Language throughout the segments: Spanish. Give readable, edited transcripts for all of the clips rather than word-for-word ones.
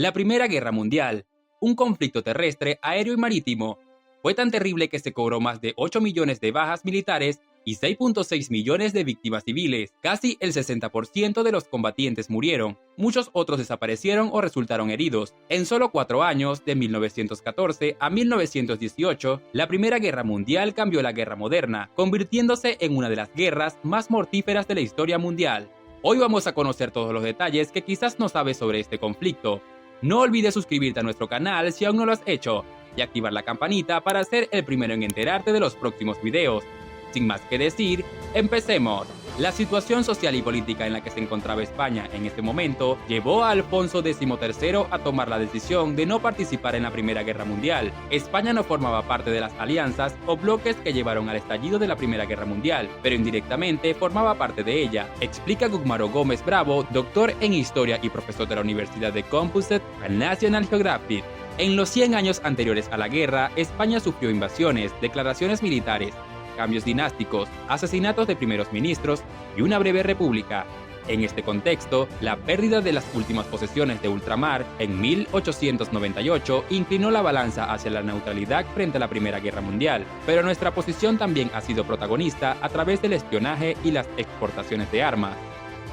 La Primera Guerra Mundial, un conflicto terrestre, aéreo y marítimo, fue tan terrible que se cobró más de 8 millones de bajas militares y 6.6 millones de víctimas civiles. Casi el 60% de los combatientes murieron, muchos otros desaparecieron o resultaron heridos. En solo 4 años, de 1914 a 1918, la Primera Guerra Mundial cambió la guerra moderna, convirtiéndose en una de las guerras más mortíferas de la historia mundial. Hoy vamos a conocer todos los detalles que quizás no sabes sobre este conflicto. No olvides suscribirte a nuestro canal si aún no lo has hecho y activar la campanita para ser el primero en enterarte de los próximos videos. Sin más que decir, empecemos. La situación social y política en la que se encontraba España en este momento llevó a Alfonso XIII a tomar la decisión de no participar en la Primera Guerra Mundial. España no formaba parte de las alianzas o bloques que llevaron al estallido de la Primera Guerra Mundial, pero indirectamente formaba parte de ella, explica Gugmaro Gómez Bravo, doctor en Historia y profesor de la Universidad de Composite and National Geographic. En los 100 años anteriores a la guerra, España sufrió invasiones, declaraciones militares, cambios dinásticos, asesinatos de primeros ministros y una breve república. En este contexto, la pérdida de las últimas posesiones de ultramar en 1898 inclinó la balanza hacia la neutralidad frente a la Primera Guerra Mundial, pero nuestra posición también ha sido protagonista a través del espionaje y las exportaciones de armas.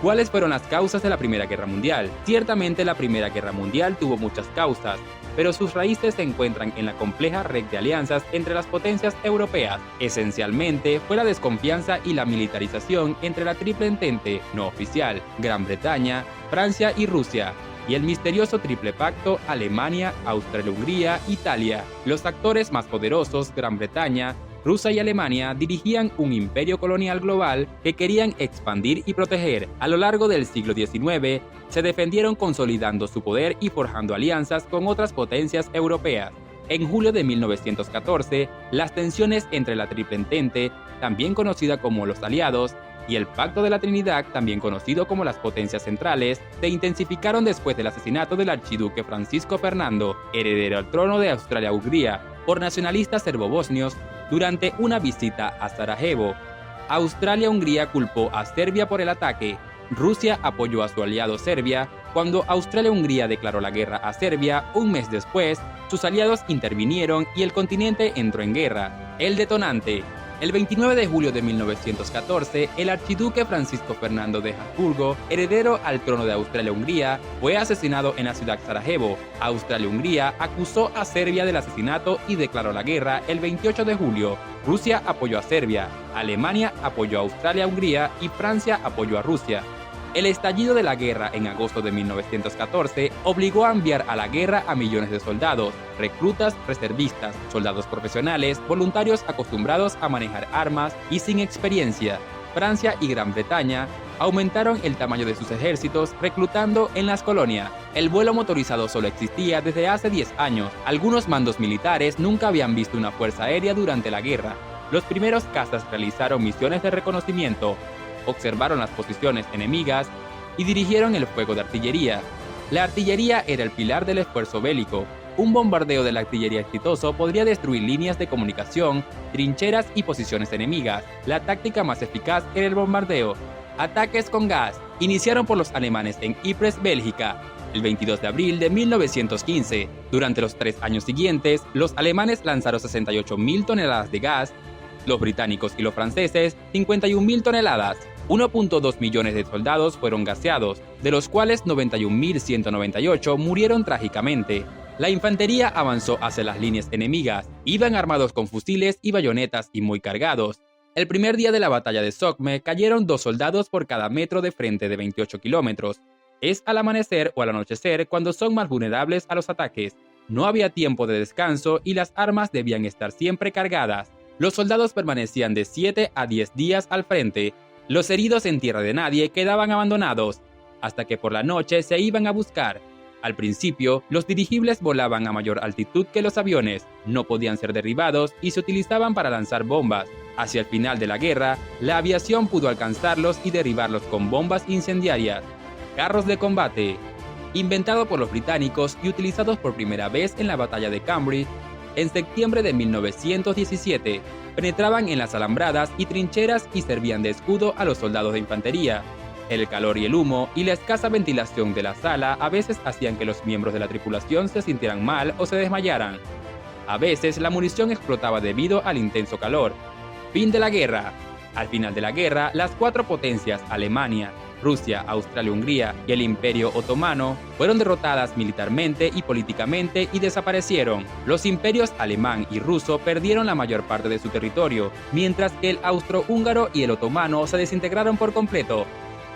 ¿Cuáles fueron las causas de la Primera Guerra Mundial? Ciertamente la Primera Guerra Mundial tuvo muchas causas, pero sus raíces se encuentran en la compleja red de alianzas entre las potencias europeas. Esencialmente fue la desconfianza y la militarización entre la Triple Entente no oficial, Gran Bretaña, Francia y Rusia, y el misterioso Triple Pacto Alemania, Austria-Hungría, Italia. Los actores más poderosos, Gran Bretaña, Rusia y Alemania, dirigían un imperio colonial global que querían expandir y proteger. A lo largo del siglo XIX, se defendieron consolidando su poder y forjando alianzas con otras potencias europeas. En julio de 1914, las tensiones entre la Triple Entente, también conocida como los Aliados, y el Pacto de la Trinidad, también conocido como las Potencias Centrales, se intensificaron después del asesinato del archiduque Francisco Fernando, heredero al trono de Austria-Hungría, por nacionalistas serbobosnios durante una visita a Sarajevo. Austria-Hungría culpó a Serbia por el ataque. Rusia apoyó a su aliado Serbia. Cuando Austria-Hungría declaró la guerra a Serbia, un mes después, sus aliados intervinieron y el continente entró en guerra. El detonante. El 29 de julio de 1914, el archiduque Francisco Fernando de Habsburgo, heredero al trono de Austria-Hungría, fue asesinado en la ciudad Sarajevo. Austria-Hungría acusó a Serbia del asesinato y declaró la guerra el 28 de julio. Rusia apoyó a Serbia, Alemania apoyó a Austria-Hungría y Francia apoyó a Rusia. El estallido de la guerra en agosto de 1914 obligó a enviar a la guerra a millones de soldados, reclutas, reservistas, soldados profesionales, voluntarios acostumbrados a manejar armas y sin experiencia. Francia y Gran Bretaña aumentaron el tamaño de sus ejércitos reclutando en las colonias. El vuelo motorizado solo existía desde hace 10 años. Algunos mandos militares nunca habían visto una fuerza aérea durante la guerra. Los primeros cazas realizaron misiones de reconocimiento, observaron las posiciones enemigas y dirigieron el fuego de artillería. La artillería era el pilar del esfuerzo bélico. Un bombardeo de la artillería exitoso podría destruir líneas de comunicación, trincheras y posiciones enemigas. La táctica más eficaz era el bombardeo. Ataques con gas iniciaron por los alemanes en Ypres, Bélgica, el 22 de abril de 1915. Durante los 3 años siguientes, los alemanes lanzaron 68.000 toneladas de gas, los británicos y los franceses 51.000 toneladas. 1.2 millones de soldados fueron gaseados, de los cuales 91.198 murieron trágicamente. La infantería avanzó hacia las líneas enemigas, iban armados con fusiles y bayonetas y muy cargados. El primer día de la batalla de Somme cayeron 2 soldados por cada metro de frente de 28 kilómetros. Es al amanecer o al anochecer cuando son más vulnerables a los ataques. No había tiempo de descanso y las armas debían estar siempre cargadas. Los soldados permanecían de 7 a 10 días al frente. Los heridos en tierra de nadie quedaban abandonados, hasta que por la noche se iban a buscar. Al principio, los dirigibles volaban a mayor altitud que los aviones, no podían ser derribados y se utilizaban para lanzar bombas. Hacia el final de la guerra, la aviación pudo alcanzarlos y derribarlos con bombas incendiarias. Carros de combate. Inventado por los británicos y utilizados por primera vez en la batalla de Cambridge, en septiembre de 1917, penetraban en las alambradas y trincheras y servían de escudo a los soldados de infantería. El calor y el humo y la escasa ventilación de la sala a veces hacían que los miembros de la tripulación se sintieran mal o se desmayaran. A veces la munición explotaba debido al intenso calor. Fin de la guerra. Al final de la guerra, las cuatro potencias Alemania, Rusia, Austria-Hungría y el Imperio Otomano fueron derrotadas militarmente y políticamente y desaparecieron. Los imperios alemán y ruso perdieron la mayor parte de su territorio, mientras que el austrohúngaro y el otomano se desintegraron por completo.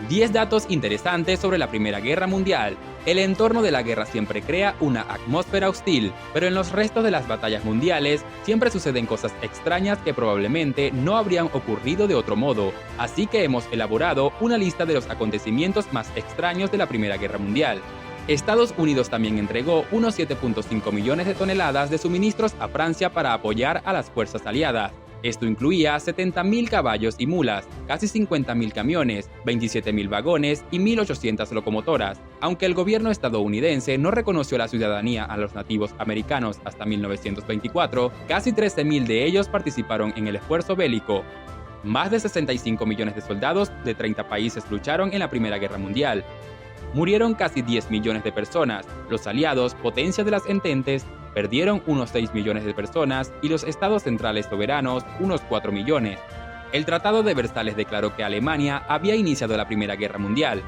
10 datos interesantes sobre la Primera Guerra Mundial. El entorno de la guerra siempre crea una atmósfera hostil, pero en los restos de las batallas mundiales siempre suceden cosas extrañas que probablemente no habrían ocurrido de otro modo, así que hemos elaborado una lista de los acontecimientos más extraños de la Primera Guerra Mundial. Estados Unidos también entregó unos 7.5 millones de toneladas de suministros a Francia para apoyar a las fuerzas aliadas. Esto incluía 70.000 caballos y mulas, casi 50.000 camiones, 27.000 vagones y 1.800 locomotoras. Aunque el gobierno estadounidense no reconoció la ciudadanía a los nativos americanos hasta 1924, casi 13.000 de ellos participaron en el esfuerzo bélico. Más de 65 millones de soldados de 30 países lucharon en la Primera Guerra Mundial. Murieron casi 10 millones de personas. Los aliados, potencias de las ententes, perdieron unos 6 millones de personas y los estados centrales soberanos unos 4 millones. El Tratado de Versalles declaró que Alemania había iniciado la Primera Guerra Mundial.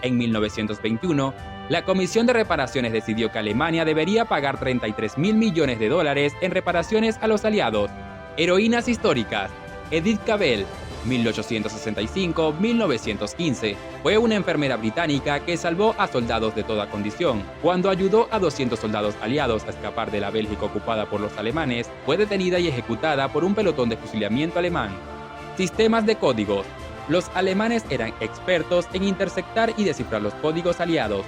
En 1921, la Comisión de Reparaciones decidió que Alemania debería pagar 33.000 millones de dólares en reparaciones a los aliados. Heroínas históricas. Edith Cavell, 1865-1915, fue una enfermera británica que salvó a soldados de toda condición. Cuando ayudó a 200 soldados aliados a escapar de la Bélgica ocupada por los alemanes, fue detenida y ejecutada por un pelotón de fusilamiento alemán. Sistemas de códigos. Los alemanes eran expertos en interceptar y descifrar los códigos aliados.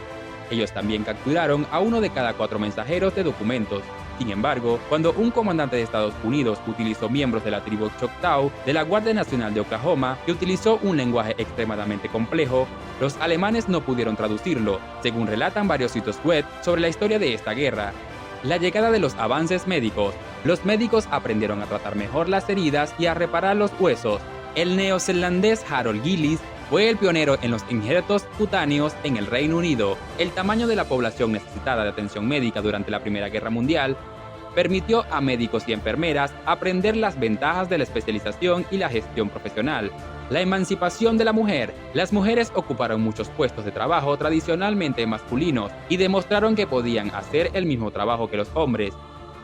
Ellos también capturaron a uno de cada 4 mensajeros de documentos. Sin embargo, cuando un comandante de Estados Unidos utilizó miembros de la tribu Choctaw de la Guardia Nacional de Oklahoma, que utilizó un lenguaje extremadamente complejo, los alemanes no pudieron traducirlo, según relatan varios sitios web sobre la historia de esta guerra. La llegada de los avances médicos. Los médicos aprendieron a tratar mejor las heridas y a reparar los huesos. El neozelandés Harold Gillis fue el pionero en los injertos cutáneos en el Reino Unido. El tamaño de la población necesitada de atención médica durante la Primera Guerra Mundial permitió a médicos y enfermeras aprender las ventajas de la especialización y la gestión profesional. La emancipación de la mujer. Las mujeres ocuparon muchos puestos de trabajo tradicionalmente masculinos y demostraron que podían hacer el mismo trabajo que los hombres.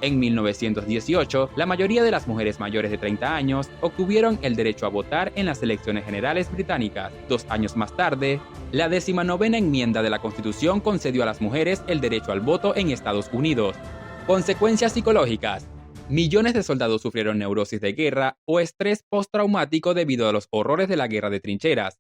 En 1918, la mayoría de las mujeres mayores de 30 años obtuvieron el derecho a votar en las elecciones generales británicas. 2 años más tarde, la 19ª enmienda de la Constitución concedió a las mujeres el derecho al voto en Estados Unidos. Consecuencias psicológicas. Millones de soldados sufrieron neurosis de guerra o estrés postraumático debido a los horrores de la guerra de trincheras.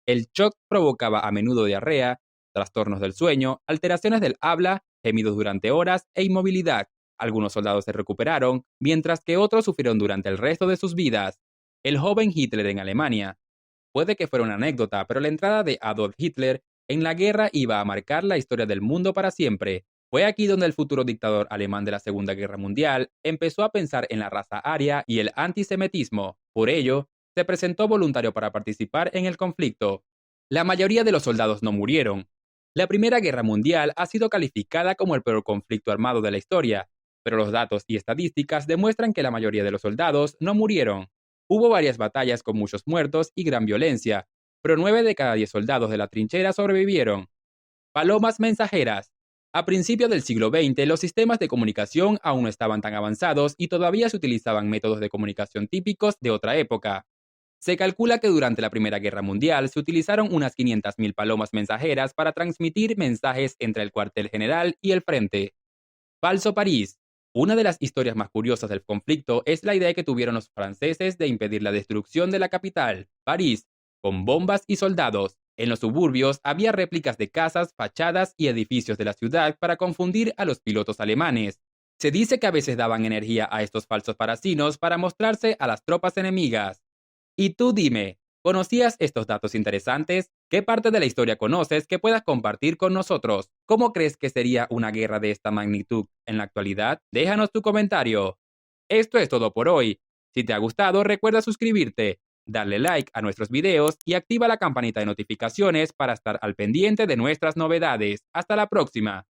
El shock provocaba a menudo diarrea, trastornos del sueño, alteraciones del habla, gemidos durante horas e inmovilidad. Algunos soldados se recuperaron, mientras que otros sufrieron durante el resto de sus vidas. El joven Hitler en Alemania. Puede que fuera una anécdota, pero la entrada de Adolf Hitler en la guerra iba a marcar la historia del mundo para siempre. Fue aquí donde el futuro dictador alemán de la Segunda Guerra Mundial empezó a pensar en la raza aria y el antisemitismo. Por ello, se presentó voluntario para participar en el conflicto. La mayoría de los soldados no murieron. La Primera Guerra Mundial ha sido calificada como el peor conflicto armado de la historia, pero los datos y estadísticas demuestran que la mayoría de los soldados no murieron. Hubo varias batallas con muchos muertos y gran violencia, pero 9 de cada 10 soldados de la trinchera sobrevivieron. Palomas mensajeras. A principios del siglo XX, los sistemas de comunicación aún no estaban tan avanzados y todavía se utilizaban métodos de comunicación típicos de otra época. Se calcula que durante la Primera Guerra Mundial se utilizaron unas 500.000 palomas mensajeras para transmitir mensajes entre el cuartel general y el frente. Falso París. Una de las historias más curiosas del conflicto es la idea que tuvieron los franceses de impedir la destrucción de la capital, París, con bombas y soldados. En los suburbios había réplicas de casas, fachadas y edificios de la ciudad para confundir a los pilotos alemanes. Se dice que a veces daban energía a estos falsos parasinos para mostrarse a las tropas enemigas. Y tú dime, ¿conocías estos datos interesantes? ¿Qué parte de la historia conoces que puedas compartir con nosotros? ¿Cómo crees que sería una guerra de esta magnitud en la actualidad? Déjanos tu comentario. Esto es todo por hoy. Si te ha gustado, recuerda suscribirte, Dale like a nuestros videos y activa la campanita de notificaciones para estar al pendiente de nuestras novedades. Hasta la próxima.